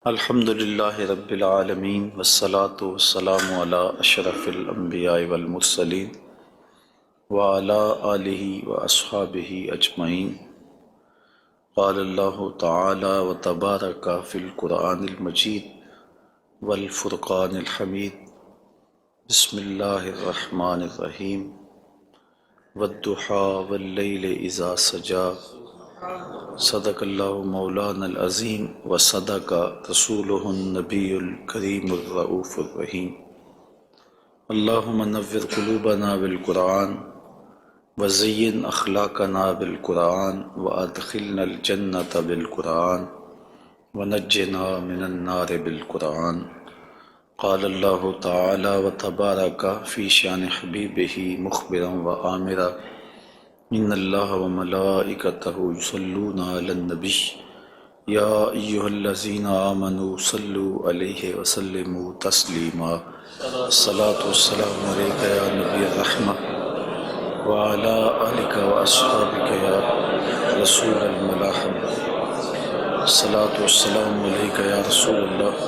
الحمد للہ رب العالمین والصلاة والسلام علی اشرف الانبیاء والمرسلین وعلی آلہ واصحابہ اجمعین۔ قال اللہ تعالی وتبارک فی القرآن المجید والفرقان الحمید۔ بسم اللہ الرحمن الرحیم۔ والضحی واللیل اذا سجی۔ صدق اللہ مولانا العظیم وصدق رسولہ النبی الکریم الرؤوف الرحیم۔ اللہم نور قلوبنا بالقرآن وزین اخلاقنا بالقرآن وادخلنا الجنة بالقرآن ونجنا من النار بالقرآن۔ قال اللہ تعالی وتبارک فی شان حبیبہ مخبرا وآمرا ان اللہ وملائکتہ یصلون علی النبی یا ایہا الذین آمنوا صلوا علیہ وسلموا تسلیما۔ الصلاۃ والسلام علیک یا نبی الرحمہ وعلی آلک واصحابک یا رسول الملاحمہ۔ الصلاۃ والسلام علیک یا رسول اللہ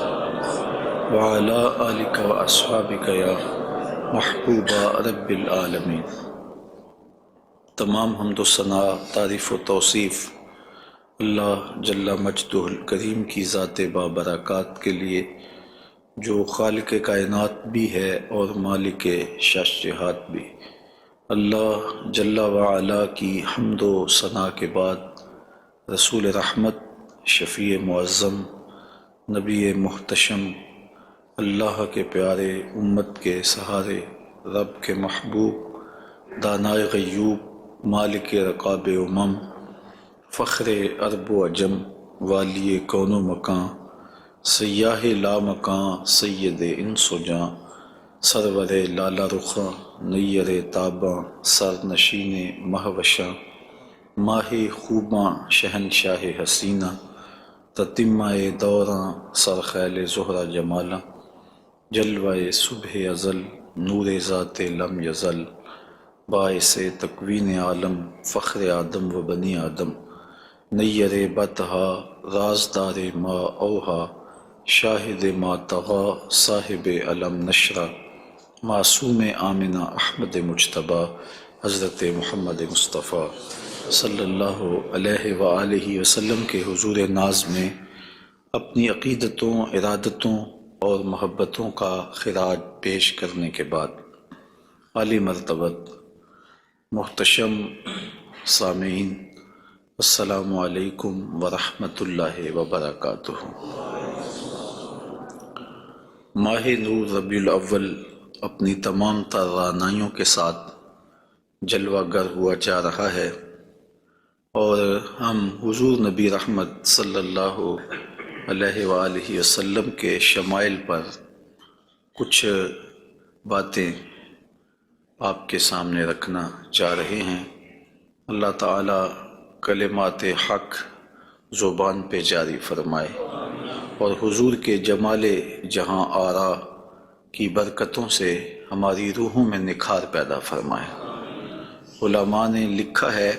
وعلی آلک واصحابک یا محبوب رب العالمین۔ تمام حمد و ثنا، تعریف و توصیف اللہ جل مجدہ الکریم کی ذات بابرکات کے لیے، جو خالق کائنات بھی ہے اور مالک شاشہات بھی۔ اللہ جل وعلا کی حمد و ثنا کے بعد رسول رحمت، شفیع معظم، نبی محتشم، اللہ کے پیارے، امت کے سہارے، رب کے محبوب، دانائے غیوب، مالک رقاب امم، فخر عرب و عجم، والی کون و مکان، سیاہ لا مکان، سید انس و جاں، سرور لالا رخاں، نیر تاباں، سر نشین مہوشاں، ماہ خوباں، شہنشاہ حسینہ، تتمہ دوراں، سرخیل زہرہ جمالاں، جلوہ صبح ازل، نور ذات لم یزل، باعث تکوین عالم، فخر آدم و بنی آدم، نیر بطحا، رازدار ما اوہا، شاہد ما طغا، صاحب علم نشرہ، معصوم آمنہ احمد مجتبیٰ، حضرت محمد مصطفیٰ صلی اللہ علیہ وآلہ وسلم کے حضور ناز میں اپنی عقیدتوں، ارادتوں اور محبتوں کا خراج پیش کرنے کے بعد، عالی مرتبت محتشم سامعین، السلام علیکم ورحمۃ اللہ وبرکاتہ۔ ماہ نور ربیع الاول اپنی تمام تر رعنائیوں کے ساتھ جلوہ گر ہوا جا رہا ہے، اور ہم حضور نبی رحمت صلی اللہ علیہ وآلہ وسلم کے شمائل پر کچھ باتیں آپ کے سامنے رکھنا چاہ رہے ہیں۔ اللہ تعالیٰ کلمات حق زبان پہ جاری فرمائے، اور حضور کے جمال جہاں آرا کی برکتوں سے ہماری روحوں میں نکھار پیدا فرمائے۔ علماء نے لکھا ہے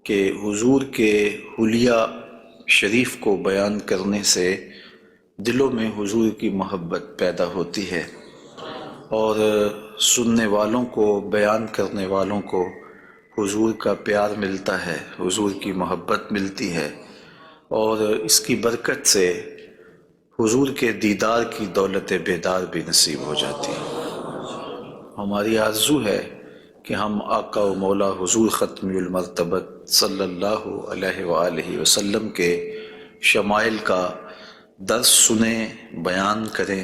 کہ حضور کے حلیہ شریف کو بیان کرنے سے دلوں میں حضور کی محبت پیدا ہوتی ہے، اور سننے والوں کو، بیان کرنے والوں کو حضور کا پیار ملتا ہے، حضور کی محبت ملتی ہے، اور اس کی برکت سے حضور کے دیدار کی دولت بیدار بھی نصیب ہو جاتی ہے۔ ہماری آرزو ہے کہ ہم آقا و مولا حضور ختم المرتبت صلی اللہ علیہ وآلہ وسلم کے شمائل کا درس سنیں، بیان کریں،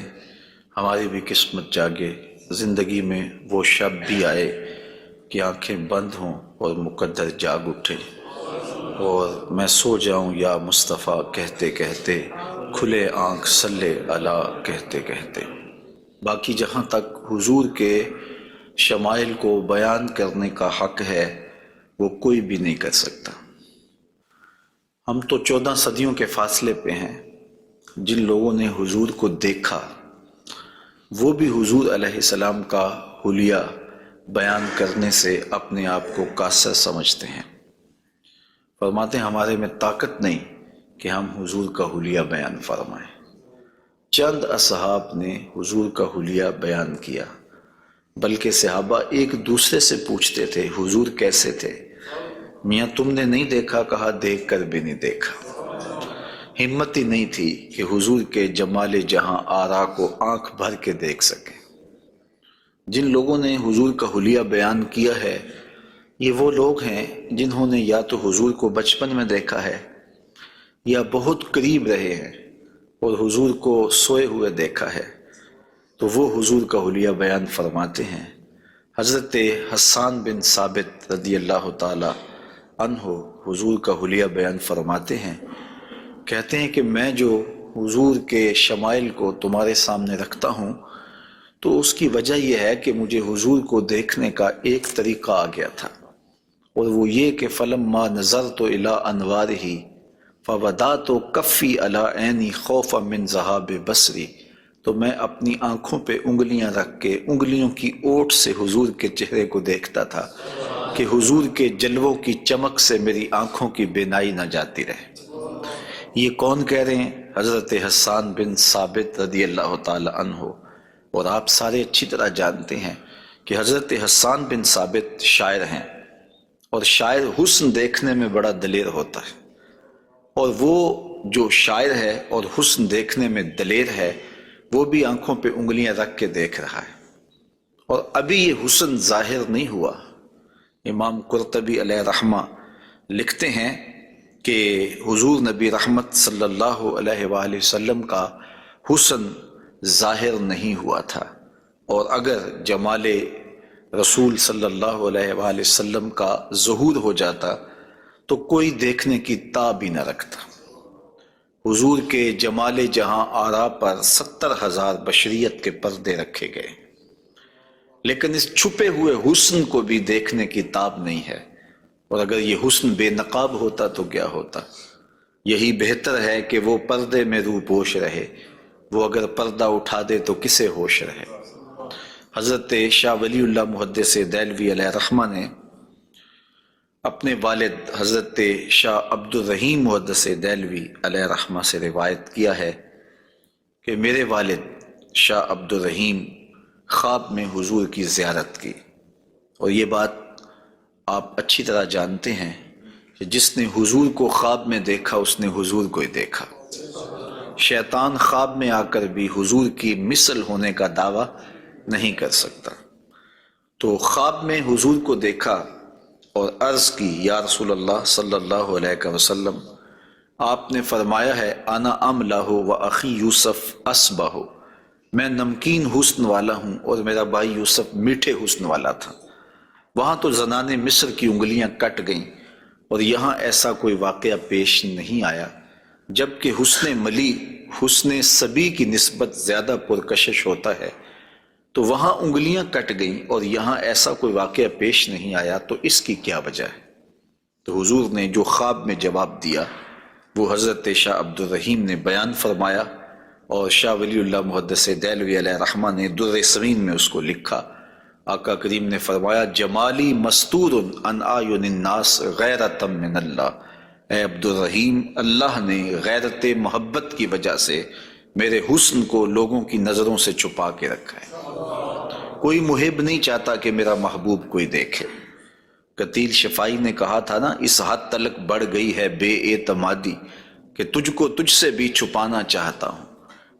ہماری بھی قسمت جاگے، زندگی میں وہ شب بھی آئے کہ آنکھیں بند ہوں اور مقدر جاگ اٹھے، اور میں سو جاؤں یا مصطفیٰ کہتے کہتے، کھلے آنکھ صلی علی کہتے کہتے۔ باقی جہاں تک حضور کے شمائل کو بیان کرنے کا حق ہے، وہ کوئی بھی نہیں کر سکتا۔ ہم تو 14 صدیوں کے فاصلے پہ ہیں۔ جن لوگوں نے حضور کو دیکھا، وہ بھی حضور علیہ السلام کا حلیہ بیان کرنے سے اپنے آپ کو قاصر سمجھتے ہیں۔ فرماتے ہیں ہمارے میں طاقت نہیں کہ ہم حضور کا حلیہ بیان فرمائیں۔ چند اصحاب نے حضور کا حلیہ بیان کیا، بلکہ صحابہ ایک دوسرے سے پوچھتے تھے حضور کیسے تھے؟ میاں تم نے نہیں دیکھا؟ کہا دیکھ کر بھی نہیں دیکھا۔ ہمت ہی نہیں تھی کہ حضور کے جمال جہاں آرا کو آنکھ بھر کے دیکھ سکے۔ جن لوگوں نے حضور کا حلیہ بیان کیا ہے یہ وہ لوگ ہیں جنہوں نے یا تو حضور کو بچپن میں دیکھا ہے یا بہت قریب رہے ہیں اور حضور کو سوئے ہوئے دیکھا ہے، تو وہ حضور کا حلیہ بیان فرماتے ہیں۔ حضرت حسان بن ثابت رضی اللہ تعالی عنہ حضور کا حلیہ بیان فرماتے ہیں، کہتے ہیں کہ میں جو حضور کے شمائل کو تمہارے سامنے رکھتا ہوں تو اس کی وجہ یہ ہے کہ مجھے حضور کو دیکھنے کا ایک طریقہ آ گیا تھا، اور وہ یہ کہ فلما نظرت الی انوارہ فودعت کفی علی عینی خوفا من ذہاب بصری، تو میں اپنی آنکھوں پہ انگلیاں رکھ کے انگلیوں کی اوٹ سے حضور کے چہرے کو دیکھتا تھا کہ حضور کے جلووں کی چمک سے میری آنکھوں کی بینائی نہ جاتی رہے۔ یہ کون کہہ رہے ہیں؟ حضرت حسان بن ثابت رضی اللہ تعالی عنہ۔ اور آپ سارے اچھی طرح جانتے ہیں کہ حضرت حسان بن ثابت شاعر ہیں، اور شاعر حسن دیکھنے میں بڑا دلیر ہوتا ہے، اور وہ جو شاعر ہے اور حسن دیکھنے میں دلیر ہے وہ بھی آنکھوں پہ انگلیاں رکھ کے دیکھ رہا ہے، اور ابھی یہ حسن ظاہر نہیں ہوا۔ امام قرطبی علیہ رحمہ لکھتے ہیں کہ حضور نبی رحمت صلی اللہ علیہ وآلہ وسلم کا حسن ظاہر نہیں ہوا تھا، اور اگر جمال رسول صلی اللہ علیہ وآلہ وسلم کا ظہور ہو جاتا تو کوئی دیکھنے کی تاب ہی نہ رکھتا۔ حضور کے جمال جہاں آرا پر 70,000 بشریت کے پردے رکھے گئے، لیکن اس چھپے ہوئے حسن کو بھی دیکھنے کی تاب نہیں ہے، اور اگر یہ حسن بے نقاب ہوتا تو کیا ہوتا؟ یہی بہتر ہے کہ وہ پردے میں روح پوش رہے، وہ اگر پردہ اٹھا دے تو کسے ہوش رہے۔ حضرت شاہ ولی اللہ محدث دہلوی علیہ رحمہ نے اپنے والد حضرت شاہ عبد الرحیم محدث دہلوی علیہ رحمہ سے روایت کیا ہے کہ میرے والد شاہ عبد الرحیم خواب میں حضور کی زیارت کی، اور یہ بات آپ اچھی طرح جانتے ہیں کہ جس نے حضور کو خواب میں دیکھا اس نے حضور کو ہی دیکھا۔ شیطان خواب میں آ کر بھی حضور کی مثل ہونے کا دعویٰ نہیں کر سکتا۔ تو خواب میں حضور کو دیکھا اور عرض کی یا رسول اللہ صلی اللہ علیہ وسلم، آپ نے فرمایا ہے انا املہ و اخی یوسف اسبہ، میں نمکین حسن والا ہوں اور میرا بھائی یوسف میٹھے حسن والا تھا۔ وہاں تو زنان مصر کی انگلیاں کٹ گئیں، اور یہاں ایسا کوئی واقعہ پیش نہیں آیا، جبکہ حسن ملی حسن صبی کی نسبت زیادہ پرکشش ہوتا ہے، تو وہاں انگلیاں کٹ گئیں اور یہاں ایسا کوئی واقعہ پیش نہیں آیا، تو اس کی کیا وجہ ہے؟ تو حضور نے جو خواب میں جواب دیا وہ حضرت شاہ عبد الرحیم نے بیان فرمایا، اور شاہ ولی اللہ محدث دہلوی علیہ رحمہ نے در ثمین میں اس کو لکھا۔ آقا کریم نے فرمایا جمالی مستور عن اعین الناس غیرۃ من اللہ، اے عبد الرحیم، اللہ نے غیرت محبت کی وجہ سے میرے حسن کو لوگوں کی نظروں سے چھپا کے رکھا ہے۔ کوئی محب نہیں چاہتا کہ میرا محبوب کوئی دیکھے۔ قتیل شفائی نے کہا تھا نا، اس حد تلک بڑھ گئی ہے بے اعتمادی کہ تجھ کو تجھ سے بھی چھپانا چاہتا ہوں۔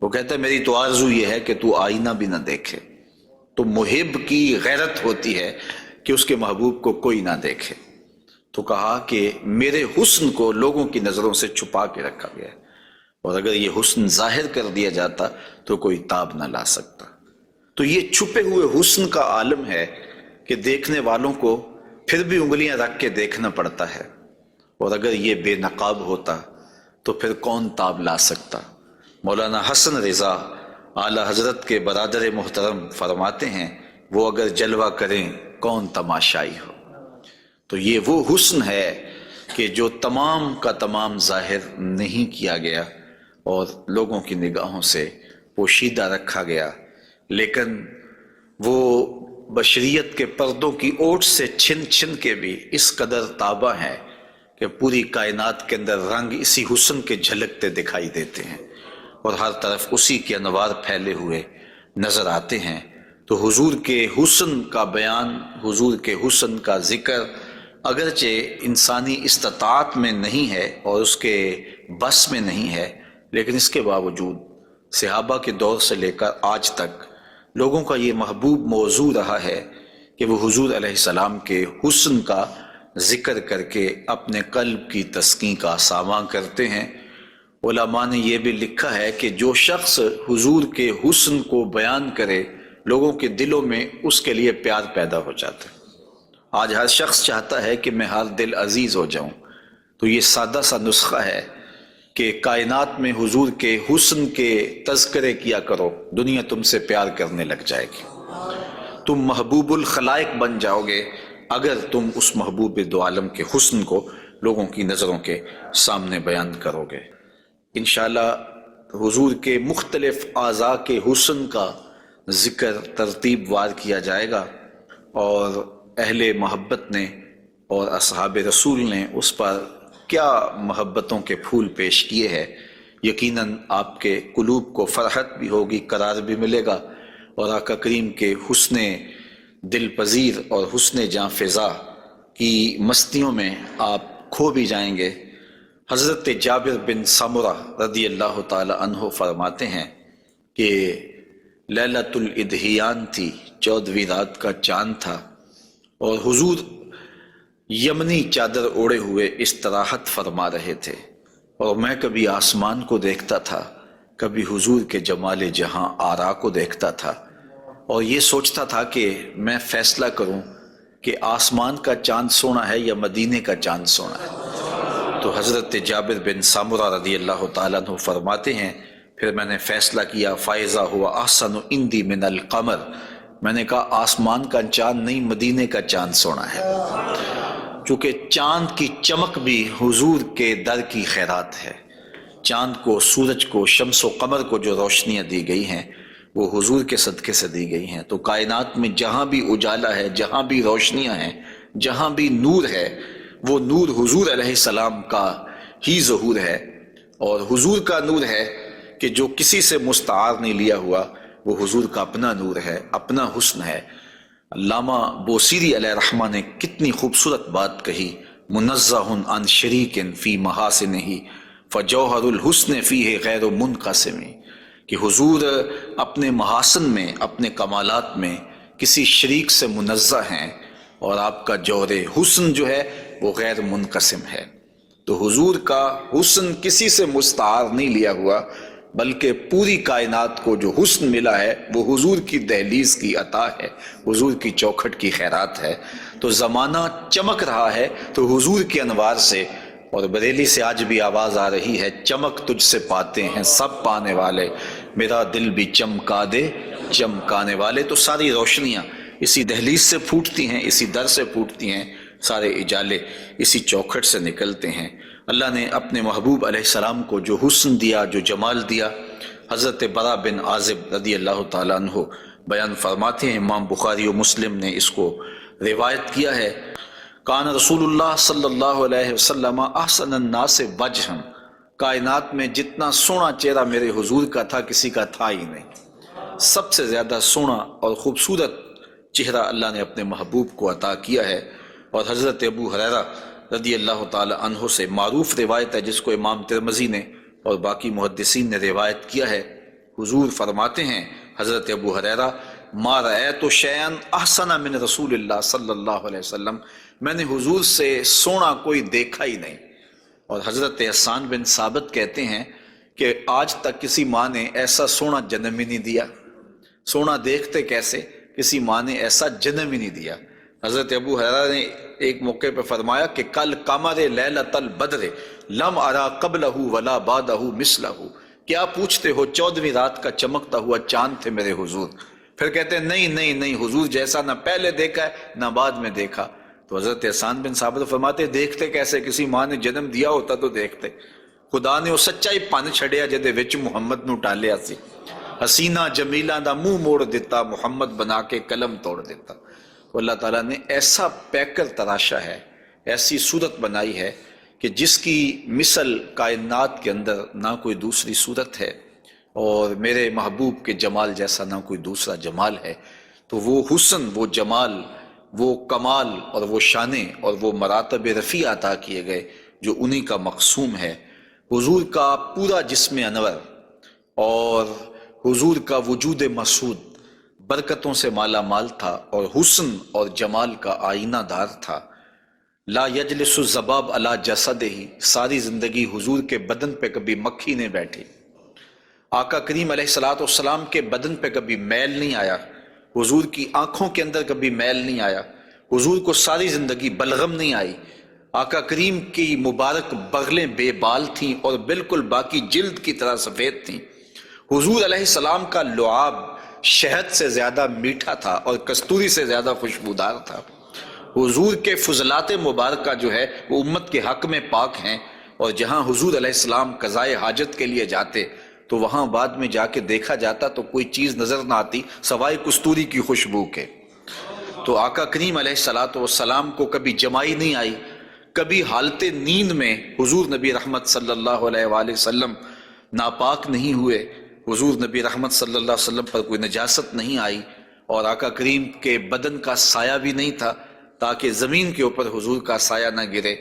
وہ کہتا ہے میری تو آرزو یہ ہے کہ تو آئینہ بھی نہ دیکھے۔ تو محب کی غیرت ہوتی ہے کہ اس کے محبوب کو کوئی نہ دیکھے۔ تو کہا کہ میرے حسن کو لوگوں کی نظروں سے چھپا کے رکھا گیا ہے، اور اگر یہ حسن ظاہر کر دیا جاتا تو کوئی تاب نہ لا سکتا۔ تو یہ چھپے ہوئے حسن کا عالم ہے کہ دیکھنے والوں کو پھر بھی انگلیاں رکھ کے دیکھنا پڑتا ہے، اور اگر یہ بے نقاب ہوتا تو پھر کون تاب لا سکتا؟ مولانا حسن رضا اعلیٰ حضرت کے برادر محترم فرماتے ہیں وہ اگر جلوہ کریں کون تماشائی ہو۔ تو یہ وہ حسن ہے کہ جو تمام کا تمام ظاہر نہیں کیا گیا اور لوگوں کی نگاہوں سے پوشیدہ رکھا گیا، لیکن وہ بشریت کے پردوں کی اوٹ سے چھن چھن کے بھی اس قدر تابہ ہے کہ پوری کائنات کے اندر رنگ اسی حسن کے جھلکتے دکھائی دیتے ہیں۔ اور ہر طرف اسی کے انوار پھیلے ہوئے نظر آتے ہیں۔ تو حضور کے حسن کا بیان، حضور کے حسن کا ذکر اگرچہ انسانی استطاعت میں نہیں ہے اور اس کے بس میں نہیں ہے، لیکن اس کے باوجود صحابہ کے دور سے لے کر آج تک لوگوں کا یہ محبوب موضوع رہا ہے کہ وہ حضور علیہ السلام کے حسن کا ذکر کر کے اپنے قلب کی تسکین کا ساماں کرتے ہیں۔ علماء نے یہ بھی لکھا ہے کہ جو شخص حضور کے حسن کو بیان کرے لوگوں کے دلوں میں اس کے لیے پیار پیدا ہو جاتا ہے۔ آج ہر شخص چاہتا ہے کہ میں ہر دل عزیز ہو جاؤں، تو یہ سادہ سا نسخہ ہے کہ کائنات میں حضور کے حسن کے تذکرے کیا کرو، دنیا تم سے پیار کرنے لگ جائے گی۔ تم محبوب الخلائق بن جاؤ گے اگر تم اس محبوب دو عالم کے حسن کو لوگوں کی نظروں کے سامنے بیان کرو گے۔ انشاءاللہ حضور کے مختلف اعضاء کے حسن کا ذکر ترتیب وار کیا جائے گا، اور اہل محبت نے اور اصحاب رسول نے اس پر کیا محبتوں کے پھول پیش کیے ہیں۔ یقیناً آپ کے قلوب کو فرحت بھی ہوگی، قرار بھی ملے گا، اور آقا کریم کے حسن دل پذیر اور حسن جاں فضا کی مستیوں میں آپ کھو بھی جائیں گے۔ حضرت جابر بن سمرہ رضی اللہ تعالی عنہ فرماتے ہیں کہ لیلۃ الادحیان تھی، 14ویں رات کا چاند تھا، اور حضور یمنی چادر اوڑے ہوئے استراحت فرما رہے تھے، اور میں کبھی آسمان کو دیکھتا تھا، کبھی حضور کے جمال جہاں آرا کو دیکھتا تھا، اور یہ سوچتا تھا کہ میں فیصلہ کروں کہ آسمان کا چاند سونا ہے یا مدینے کا چاند سونا ہے۔ تو حضرت جابر بن سمرہ رضی اللہ تعالیٰ عنہ فرماتے ہیں پھر میں نے فیصلہ کیا فائزہ ہوا احسن عندی من القمر، میں نے کہا آسمان کا چاند نہیں، مدینے کا چاند سونا ہے، چونکہ چاند کی چمک بھی حضور کے در کی خیرات ہے۔ چاند کو، سورج کو، شمس و قمر کو جو روشنیاں دی گئی ہیں وہ حضور کے صدقے سے دی گئی ہیں۔ تو کائنات میں جہاں بھی اجالا ہے، جہاں بھی روشنیاں ہیں، جہاں بھی نور ہے، وہ نور حضور علیہ السلام کا ہی ظہور ہے، اور حضور کا نور ہے کہ جو کسی سے مستعار نہیں لیا ہوا، وہ حضور کا اپنا نور ہے، اپنا حسن ہے۔ علامہ بوصیری علیہ رحمہ نے کتنی خوبصورت بات کہی، منزہ عن شریک فی محاسنہ فجوہر الحسن فیہ غیر منقسم، کہ حضور اپنے محاسن میں، اپنے کمالات میں کسی شریک سے منزہ ہیں، اور آپ کا جوہر حسن جو ہے وہ غیر منقسم ہے۔ تو حضور کا حسن کسی سے مستعار نہیں لیا ہوا، بلکہ پوری کائنات کو جو حسن ملا ہے وہ حضور کی دہلیز کی عطا ہے، حضور کی چوکھٹ کی خیرات ہے۔ تو زمانہ چمک رہا ہے تو حضور کے انوار سے، اور بریلی سے آج بھی آواز آ رہی ہے، چمک تجھ سے پاتے ہیں سب پانے والے، میرا دل بھی چمکا دے چمکانے والے۔ تو ساری روشنیاں اسی دہلیز سے پھوٹتی ہیں، اسی در سے پھوٹتی ہیں، سارے اجالے اسی چوکھٹ سے نکلتے ہیں۔ اللہ نے اپنے محبوب علیہ السلام کو جو حسن دیا، جو جمال دیا، حضرت برا بن عازب رضی اللہ تعالیٰ عنہ بیان فرماتے ہیں، امام بخاری و مسلم نے اس کو روایت کیا ہے، کان رسول اللہ صلی اللہ علیہ وسلم احسن الناس وجہا، کائنات میں جتنا سونا چہرہ میرے حضور کا تھا کسی کا تھا ہی نہیں، سب سے زیادہ سونا اور خوبصورت چہرہ اللہ نے اپنے محبوب کو عطا کیا ہے۔ اور حضرت ابو ہریرہ رضی اللہ تعالی عنہ سے معروف روایت ہے جس کو امام ترمذی نے اور باقی محدثین نے روایت کیا ہے، حضور فرماتے ہیں حضرت ابو ہریرہ، ما رأیت شیئا احسن من رسول اللہ صلی اللہ علیہ وسلم، میں نے حضور سے سونا کوئی دیکھا ہی نہیں۔ اور حضرت حسان بن ثابت کہتے ہیں کہ آج تک کسی ماں نے ایسا سونا جنم ہی نہیں دیا، سونا دیکھتے کیسے، کسی ماں نے ایسا جنم ہی نہیں دیا۔ حضرت ابو ہریرہ نے ایک موقع پہ فرمایا کہ کل قمر لیلۃ البدر لم ارا قبلہ ولا بعدہ مثلہ، کیا پوچھتے ہو 14ویں رات کا چمکتا ہوا چاند تھے میرے حضور؟ پھر کہتے ہیں نہیں نہیں نہیں، حضور جیسا نہ پہلے دیکھا ہے نہ بعد میں دیکھا۔ تو حضرت حسان بن ثابت فرماتے دیکھتے کیسے، کسی ماں نے جنم دیا ہوتا تو دیکھتے۔ خدا نے وہ سچائی پن چھڑیا جدے وچ محمد نو ٹالیا سی، حسینہ جمیلہ دا منہ موڑ دیتا، محمد بنا کے قلم توڑ دیتا۔ تو اللہ تعالیٰ نے ایسا پیکر تراشا ہے، ایسی صورت بنائی ہے کہ جس کی مثل کائنات کے اندر نہ کوئی دوسری صورت ہے۔ اور میرے محبوب کے جمال جیسا نہ کوئی دوسرا جمال ہے۔ تو وہ حسن، وہ جمال، وہ کمال اور وہ شانیں اور وہ مراتب رفیع عطا کیے گئے جو انہی کا مقسوم ہے۔ حضور کا پورا جسم انور اور حضور کا وجود مسعود برکتوں سے مالا مال تھا اور حسن اور جمال کا آئینہ دار تھا۔ لا یجلس الذباب علی جسدہ، ساری زندگی حضور کے بدن پہ کبھی مکھی نہیں بیٹھی۔ آقا کریم علیہ السلام کے بدن پہ کبھی میل نہیں آیا، حضور کی آنکھوں کے اندر کبھی میل نہیں آیا، حضور کو ساری زندگی بلغم نہیں آئی۔ آقا کریم کی مبارک بغلیں بے بال تھیں اور بالکل باقی جلد کی طرح سفید تھیں۔ حضور علیہ السلام کا لعاب شہد سے زیادہ میٹھا تھا اور کستوری سے زیادہ خوشبودار تھا۔ حضور کے فضلات مبارکہ جو ہے وہ امت کے حق میں پاک ہیں، اور جہاں حضور علیہ السلام قضائے حاجت کے لیے جاتے تو وہاں بعد میں جا کے دیکھا جاتا تو کوئی چیز نظر نہ آتی سوائے کستوری کی خوشبو کے۔ تو آقا کریم علیہ السلام کو کبھی جمائی نہیں آئی، کبھی حالت نیند میں حضور نبی رحمت صلی اللہ علیہ وآلہ وسلم ناپاک نہیں ہوئے، حضور نبی رحمت صلی اللہ علیہ وسلم پر کوئی نجاست نہیں آئی، اور آقا کریم کے بدن کا سایہ بھی نہیں تھا تاکہ زمین کے اوپر حضور کا سایہ نہ گرے۔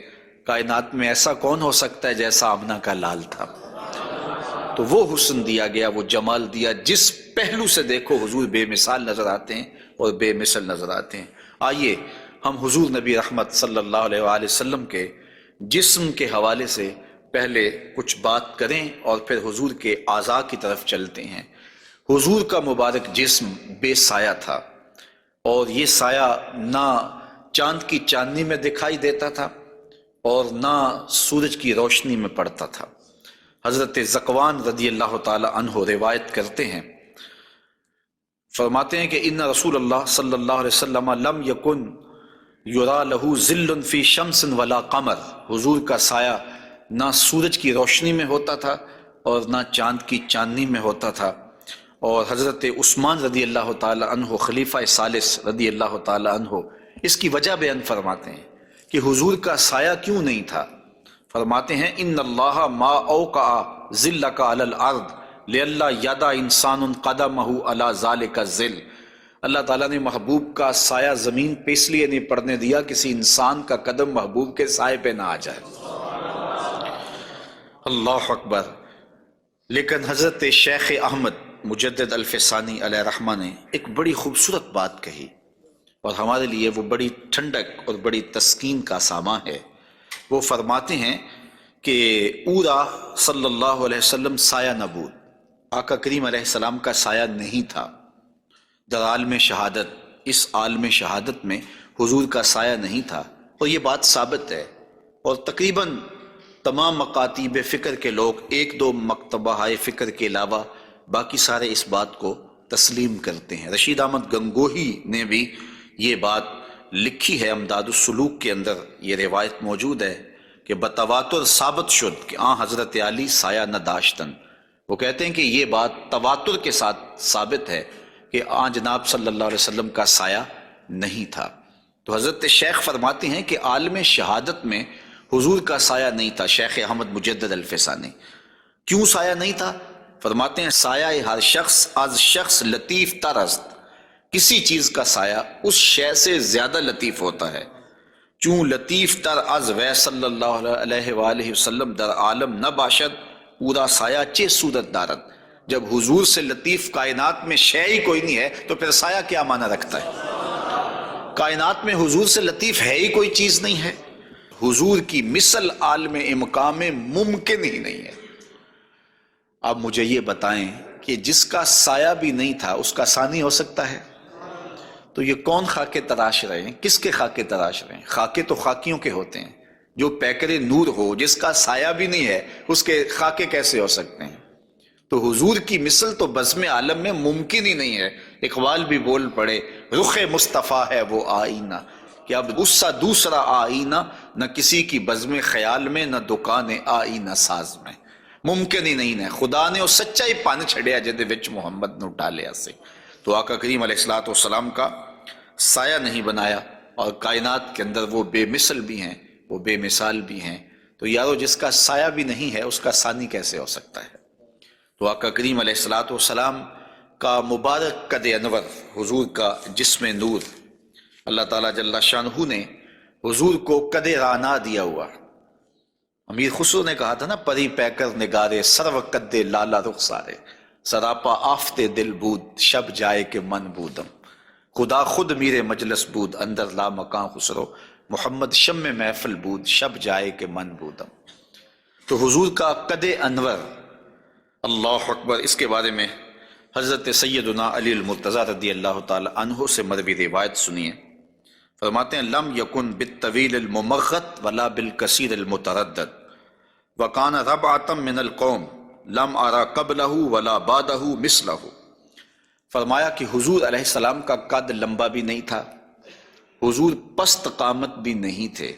کائنات میں ایسا کون ہو سکتا ہے جیسا آمنہ کا لال تھا؟ تو وہ حسن دیا گیا، وہ جمال دیا، جس پہلو سے دیکھو حضور بے مثال نظر آتے ہیں اور بے مثل نظر آتے ہیں۔ آئیے ہم حضور نبی رحمت صلی اللہ علیہ وآلہ وسلم کے جسم کے حوالے سے پہلے کچھ بات کریں اور پھر حضور کے اعضاء کی طرف چلتے ہیں۔ حضور کا مبارک جسم بے سایہ تھا، اور یہ سایہ نہ چاند کی چاندنی میں دکھائی دیتا تھا اور نہ سورج کی روشنی میں پڑتا تھا۔ حضرت ذکوان رضی اللہ تعالی عنہ روایت کرتے ہیں، فرماتے ہیں کہ ان رسول اللہ صلی اللہ علیہ وسلم لم یکن یرا لہ ظل فی شمس ولا قمر، حضور کا سایہ نہ سورج کی روشنی میں ہوتا تھا اور نہ چاند کی چاندنی میں ہوتا تھا۔ اور حضرت عثمان رضی اللہ تعالی عنہ خلیفہ ثالث رضی اللہ تعالی عنہ اس کی وجہ بیان فرماتے ہیں کہ حضور کا سایہ کیوں نہیں تھا۔ فرماتے ہیں ان اللہ ما اوقع ظلک علی الارض لئلا یدع انسان قدمہ علی ذلک الظل، اللہ تعالیٰ نے محبوب کا سایہ زمین پہ اس لیے نہیں پڑنے دیا کسی انسان کا قدم محبوب کے سائے پہ نہ آ جائے۔ اللہ اکبر۔ لیکن حضرت شیخ احمد مجدد الفسانی علیہ رحمہ نے ایک بڑی خوبصورت بات کہی، اور ہمارے لیے وہ بڑی ٹھنڈک اور بڑی تسکین کا ساماں ہے۔ وہ فرماتے ہیں کہ اورا صلی اللہ علیہ وسلم سایہ نبود، آقا کریم علیہ السلام کا سایہ نہیں تھا۔ در عالم شہادت، اس عالم شہادت میں حضور کا سایہ نہیں تھا، اور یہ بات ثابت ہے، اور تقریباً تمام مکاتیب فکر کے لوگ ایک دو مکتبہ فکر کے علاوہ باقی سارے اس بات کو تسلیم کرتے ہیں۔ رشید احمد گنگوہی نے بھی یہ بات لکھی ہے، امداد السلوک کے اندر یہ روایت موجود ہے کہ بتواتر ثابت شد کہ حضرت علی سایہ نہ داشتن۔ وہ کہتے ہیں کہ یہ بات تواتر کے ساتھ ثابت ہے کہ جناب صلی اللہ علیہ وسلم کا سایہ نہیں تھا۔ تو حضرت شیخ فرماتے ہیں کہ عالم شہادت میں حضور کا سایہ نہیں تھا۔ شیخ احمد مجدد الفسانی، کیوں سایہ نہیں تھا؟ فرماتے ہیں سایہ ہر شخص از شخص لطیف تر است، کسی چیز کا سایہ اس شے سے زیادہ لطیف ہوتا ہے، چون لطیف تر از وی صلی اللہ علیہ وآلہ وسلم در عالم نہ باشد پورا سایہ چے صورت دارد۔ جب حضور سے لطیف کائنات میں شے ہی کوئی نہیں ہے تو پھر سایہ کیا معنی رکھتا ہے؟ کائنات میں حضور سے لطیف ہے ہی کوئی چیز نہیں ہے، حضور کی مثل عالم امکان میں ممکن ہی نہیں ہے۔ اب مجھے یہ بتائیں کہ جس کا سایہ بھی نہیں تھا اس کا ثانی ہو سکتا ہے؟ تو یہ کون خاکے تراش رہے ہیں؟ کس کے خاکے تراش رہے ہیں؟ خاکے تو خاکیوں کے ہوتے ہیں۔ جو پیکر نور ہو، جس کا سایہ بھی نہیں ہے، اس کے خاکے کیسے ہو سکتے ہیں؟ تو حضور کی مثل تو بزم عالم میں ممکن ہی نہیں ہے۔ اقبال بھی بول پڑے رخ مصطفیٰ ہے وہ آئینہ، کہ اب اس سا دوسرا آئینہ نہ کسی کی بزم خیال میں نہ دکان آئینہ ساز میں، ممکن ہی نہیں ہے۔ خدا نے وہ سچا ہی پان چھڑیا جدے وچ محمد نو ڈالیا سے۔ تو آقا کریم علیہ السلام کا سایہ نہیں بنایا، اور کائنات کے اندر وہ بے مثل بھی ہیں، وہ بے مثال بھی ہیں۔ تو یارو جس کا سایہ بھی نہیں ہے اس کا ثانی کیسے ہو سکتا ہے؟ تو آقا کریم علیہ الصلوۃ والسلام کا مبارک قد انور، حضور کا جسم نور، اللہ تعالیٰ جل شانہ نے حضور کو قد رانا دیا ہوا۔ امیر خسرو نے کہا تھا نا، پری پیکر نگارے سرو قد لالا رخسارے، سراپا آفت دل بود شب جائے کہ من بودم، خدا خود میرے مجلس بود اندر لا مکان خسرو، محمد شم محفل بود شب جائے کہ من بودم۔ تو حضور کا قد انور، اللہ اکبر، اس کے بارے میں حضرت سیدنا علی المرتضیٰ رضی اللہ تعالی عنہ سے مروی روایت سنیے۔ فرماتے ہیں لم یکن بالطویل الممغت ولا بالکثیر المتردد وکان ربعۃ من القوم لم ارى قبلہ ولا بعدہ مثلہ۔ فرمایا کہ حضور علیہ السلام کا قد لمبا بھی نہیں تھا، حضور پست قامت بھی نہیں تھے،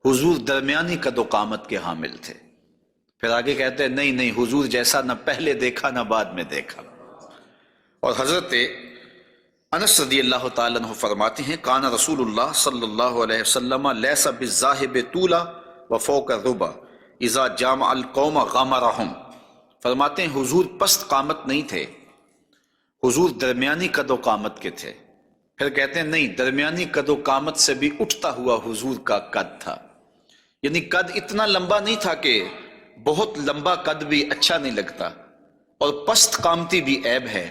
حضور درمیانی قد و قامت کے حامل تھے۔ پھر آگے کہتے ہیں نہیں حضور جیسا نہ پہلے دیکھا نہ بعد میں دیکھا۔ اور حضرت انس رضی اللہ تعالیٰ عنہ فرماتے ہیں کان رسول اللہ صلی اللہ علیہ وسلم لیس بالذاہب طولا وفوق الربا اذا جامع القوم غمرہم۔ فرماتے ہیں حضور پست قامت نہیں تھے، حضور درمیانی قد و قامت کے تھے۔ پھر کہتے ہیں نہیں، درمیانی قد و قامت سے بھی اٹھتا ہوا حضور کا قد تھا، یعنی قد اتنا لمبا نہیں تھا کہ بہت لمبا قد بھی اچھا نہیں لگتا اور پست قامتی بھی عیب ہے،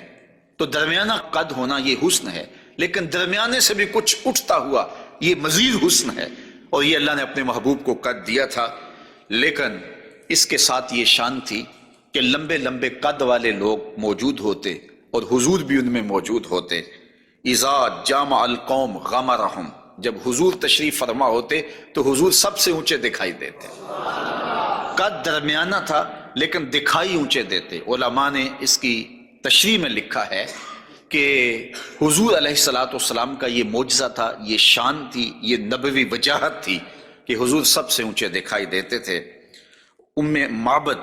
تو درمیانہ قد ہونا یہ حسن ہے، لیکن درمیانے سے بھی کچھ اٹھتا ہوا یہ مزید حسن ہے، اور یہ اللہ نے اپنے محبوب کو قد دیا تھا۔ لیکن اس کے ساتھ یہ شان تھی کہ لمبے لمبے قد والے لوگ موجود ہوتے اور حضور بھی ان میں موجود ہوتے۔ اذا جامع القوم غمرہم، جب حضور تشریف فرما ہوتے تو حضور سب سے اونچے دکھائی دیتے، قد درمیانہ تھا لیکن دکھائی اونچے دیتے۔ علماء نے اس کی تشریح میں لکھا ہے کہ حضور علیہ الصلوۃ والسلام کا یہ معجزہ تھا، یہ شان تھی، یہ نبوی وجاہت تھی کہ حضور سب سے اونچے دکھائی دیتے تھے۔ ام معبد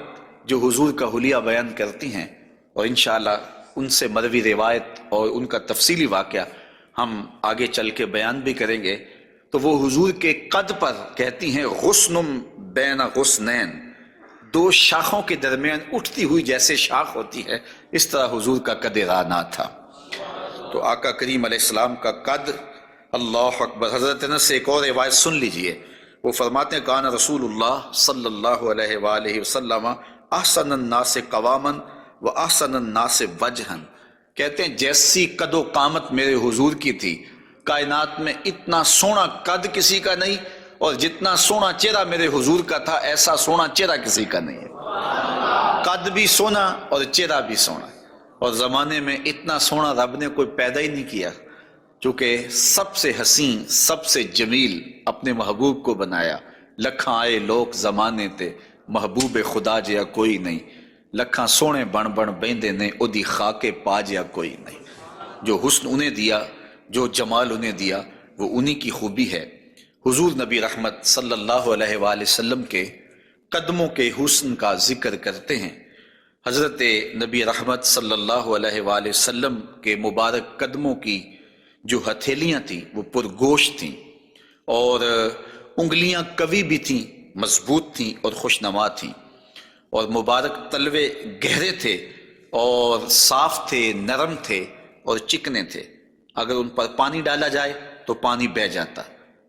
جو حضور کا حلیہ بیان کرتی ہیں، اور انشاءاللہ ان سے مروی روایت اور ان کا تفصیلی واقعہ ہم آگے چل کے بیان بھی کریں گے، تو وہ حضور کے قد پر کہتی ہیں غصن بین غصنین، دو شاخوں کے درمیان اٹھتی ہوئی جیسے شاخ ہوتی ہے، اس طرح حضور کا قد رانا تھا۔ تو آقا کریم علیہ السلام کا قد، اللہ اکبر۔ حضرت انس سے ایک اور روایت سن لیجئے، وہ فرماتے ہیں کان رسول اللہ صلی اللہ علیہ وآلہ وسلم احسن الناس قواما و احسن الناس وجہا۔ کہتے ہیں جیسی قد و قامت میرے حضور کی تھی، کائنات میں اتنا سونا قد کسی کا نہیں، اور جتنا سونا چہرہ میرے حضور کا تھا ایسا سونا چہرہ کسی کا نہیں ہے۔ قد بھی سونا اور چہرہ بھی سونا، اور زمانے میں اتنا سونا رب نے کوئی پیدا ہی نہیں کیا، چونکہ سب سے حسین سب سے جمیل اپنے محبوب کو بنایا۔ لکھاں آئے لوگ زمانے تے محبوب خدا جیا کوئی نہیں، لکھاں سونے بن بن بیندے نے اودی خاکے پا جیا کوئی نہیں۔ جو حسن انہیں دیا، جو جمال انہیں دیا، وہ انہی کی خوبی ہے۔ حضور نبی رحمت صلی اللہ علیہ وآلہ وسلم کے قدموں کے حسن کا ذکر کرتے ہیں۔ حضرت نبی رحمت صلی اللہ علیہ وآلہ وسلم کے مبارک قدموں کی جو ہتھیلیاں تھیں وہ پرگوشت تھیں، اور انگلیاں قوی بھی تھیں، مضبوط تھیں اور خوشنما تھیں، اور مبارک تلوے گہرے تھے اور صاف تھے، نرم تھے اور چکنے تھے۔ اگر ان پر پانی ڈالا جائے تو پانی بہہ جاتا،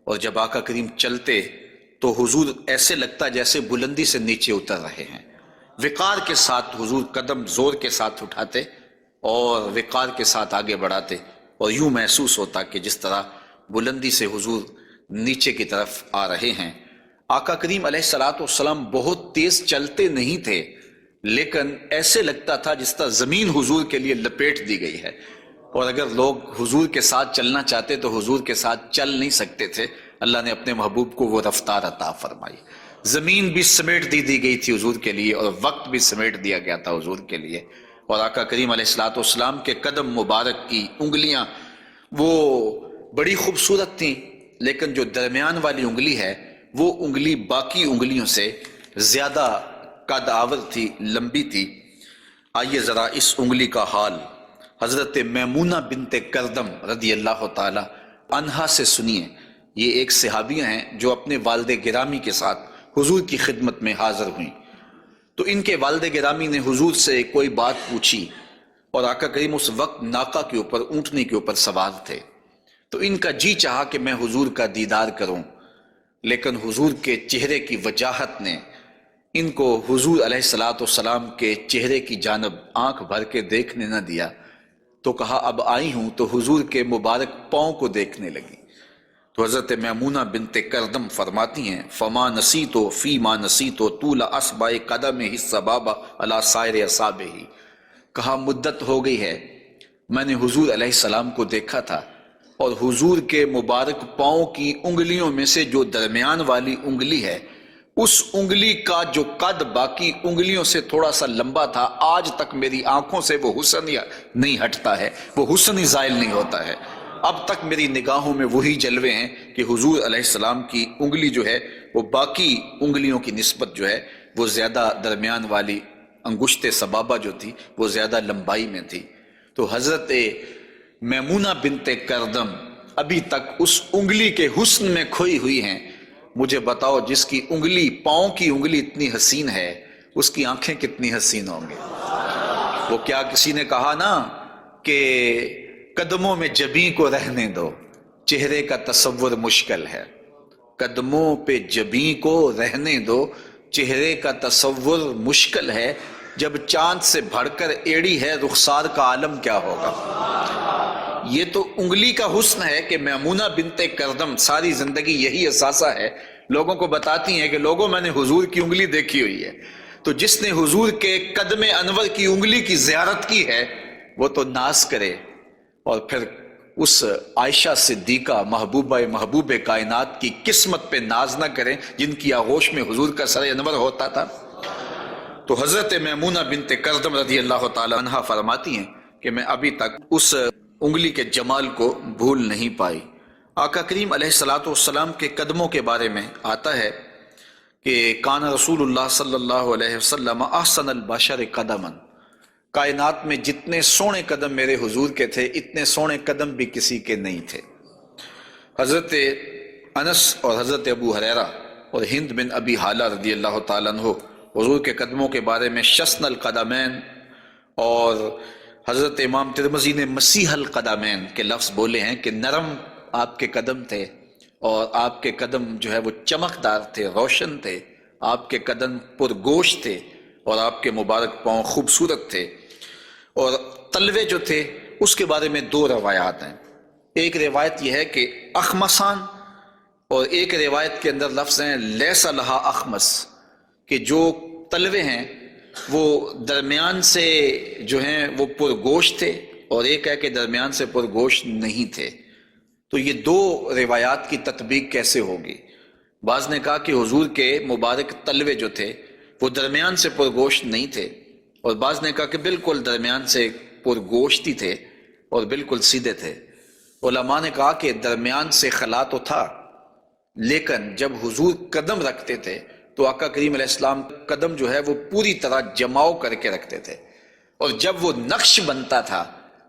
اور جب آقا کریم چلتے تو حضور ایسے لگتا جیسے بلندی سے نیچے اتر رہے ہیں۔ وقار کے ساتھ حضور قدم زور کے ساتھ اٹھاتے اور وقار کے ساتھ آگے بڑھاتے، اور یوں محسوس ہوتا کہ جس طرح بلندی سے حضور نیچے کی طرف آ رہے ہیں۔ آقا کریم علیہ الصلوۃ والسلام بہت تیز چلتے نہیں تھے، لیکن ایسے لگتا تھا جس طرح زمین حضور کے لیے لپیٹ دی گئی ہے، اور اگر لوگ حضور کے ساتھ چلنا چاہتے تو حضور کے ساتھ چل نہیں سکتے تھے۔ اللہ نے اپنے محبوب کو وہ رفتار عطا فرمائی۔ زمین بھی سمیٹ دی گئی تھی حضور کے لیے، اور وقت بھی سمیٹ دیا گیا تھا حضور کے لیے، اور آقا کریم علیہ الصلوۃ والسلام کے قدم مبارک کی انگلیاں وہ بڑی خوبصورت تھیں، لیکن جو درمیان والی انگلی ہے وہ انگلی باقی انگلیوں سے زیادہ قد آور تھی، لمبی تھی۔ آئیے ذرا اس انگلی کا حال حضرت میمونہ بنت کردم رضی اللہ تعالی عنہا سے سنیے۔ یہ ایک صحابیہ ہیں جو اپنے والد گرامی کے ساتھ حضور کی خدمت میں حاضر ہوئیں۔ تو ان کے والد گرامی نے حضور سے کوئی بات پوچھی، اور آقا کریم اس وقت ناقہ کے اوپر، اونٹنی کے اوپر سوار تھے، تو ان کا جی چاہا کہ میں حضور کا دیدار کروں، لیکن حضور کے چہرے کی وجاہت نے ان کو حضور علیہ السلام کے چہرے کی جانب آنکھ بھر کے دیکھنے نہ دیا، تو کہا اب آئی ہوں تو حضور کے مبارک پاؤں کو دیکھنے لگی۔ تو حضرت میمونہ بنت کردم فرماتی ہیں فما نسیتو فی ما نسیتو طول اصبع قدمہ السبابہ علی سائر اصابہ، کہا مدت ہو گئی ہے میں نے حضور علیہ السلام کو دیکھا تھا، اور حضور کے مبارک پاؤں کی انگلیوں میں سے جو درمیان والی انگلی ہے، اس انگلی کا جو قد باقی انگلیوں سے تھوڑا سا لمبا تھا، آج تک میری آنکھوں سے وہ حسن نہیں ہٹتا ہے، وہ حسن ہی زائل نہیں ہوتا ہے۔ اب تک میری نگاہوں میں وہی جلوے ہیں کہ حضور علیہ السلام کی انگلی جو ہے وہ باقی انگلیوں کی نسبت جو ہے وہ زیادہ درمیان والی انگشت سبابہ جو تھی وہ زیادہ لمبائی میں تھی۔ تو حضرت میمونہ بنت کردم ابھی تک اس انگلی کے حسن میں کھوئی ہوئی ہیں۔ مجھے بتاؤ جس کی انگلی، پاؤں کی انگلی اتنی حسین ہے، اس کی آنکھیں کتنی حسین ہوں گی۔ وہ کیا کسی نے کہا نا کہ قدموں میں جبیں کو رہنے دو، چہرے کا تصور مشکل ہے۔ قدموں پہ جبیں کو رہنے دو، چہرے کا تصور مشکل ہے، جب چاند سے بڑھ کر ایڑی ہے رخسار کا عالم کیا ہوگا۔ یہ تو انگلی کا حسن ہے کہ میمونہ بنت کردم ساری زندگی یہی اثاثہ ہے، لوگوں کو بتاتی ہیں کہ لوگوں میں نے حضور کی انگلی دیکھی ہوئی ہے۔ تو جس نے حضور کے قدم انور کی انگلی کی زیارت کی ہے وہ تو ناز کرے، اور پھر اس عائشہ صدیقہ محبوب کائنات کی قسمت پہ ناز نہ کریں جن کی آغوش میں حضور کا سر انور ہوتا تھا۔ تو حضرت میمونہ بنت کردم رضی اللہ تعالی عنہ فرماتی ہیں کہ میں ابھی تک اس انگلی کے جمال کو بھول نہیں پائی۔ آقا کریم علیہ السلام کے قدموں کے بارے میں آتا ہے کہ کان رسول اللہ صلی اللہ علیہ وسلم احسن البشر قدما، کائنات میں جتنے سونے قدم میرے حضور کے تھے اتنے سونے قدم بھی کسی کے نہیں تھے۔ حضرت انس اور حضرت ابو ہریرہ اور ہند بن ابی حالہ رضی اللہ تعالیٰ عنہ حضور کے قدموں کے بارے میں شسن القدمین، اور حضرت امام ترمذی نے مسیح القدمین کے لفظ بولے ہیں کہ نرم آپ کے قدم تھے، اور آپ کے قدم جو ہے وہ چمکدار تھے، روشن تھے، آپ کے قدم پرگوشت تھے، اور آپ کے مبارک پاؤں خوبصورت تھے۔ اور تلوے جو تھے اس کے بارے میں دو روایات ہیں، ایک روایت یہ ہے کہ اخمسان، اور ایک روایت کے اندر لفظ ہیں لیس لہا اخمس، کہ جو تلوے ہیں وہ درمیان سے جو ہیں وہ پرگوشت تھے، اور ایک ہے کہ درمیان سے پرگوشت نہیں تھے۔ تو یہ دو روایات کی تطبیق کیسے ہوگی؟ بعض نے کہا کہ حضور کے مبارک تلوے جو تھے وہ درمیان سے پرگوشت نہیں تھے، اور بعض نے کہا کہ بالکل درمیان سے پرگوشت ہی تھے اور بالکل سیدھے تھے۔ علماء نے کہا کہ درمیان سے خلا تو تھا، لیکن جب حضور قدم رکھتے تھے تو آقا کریم علیہ السلام قدم جو ہے وہ پوری طرح جماؤ کر کے رکھتے تھے، اور جب وہ نقش بنتا تھا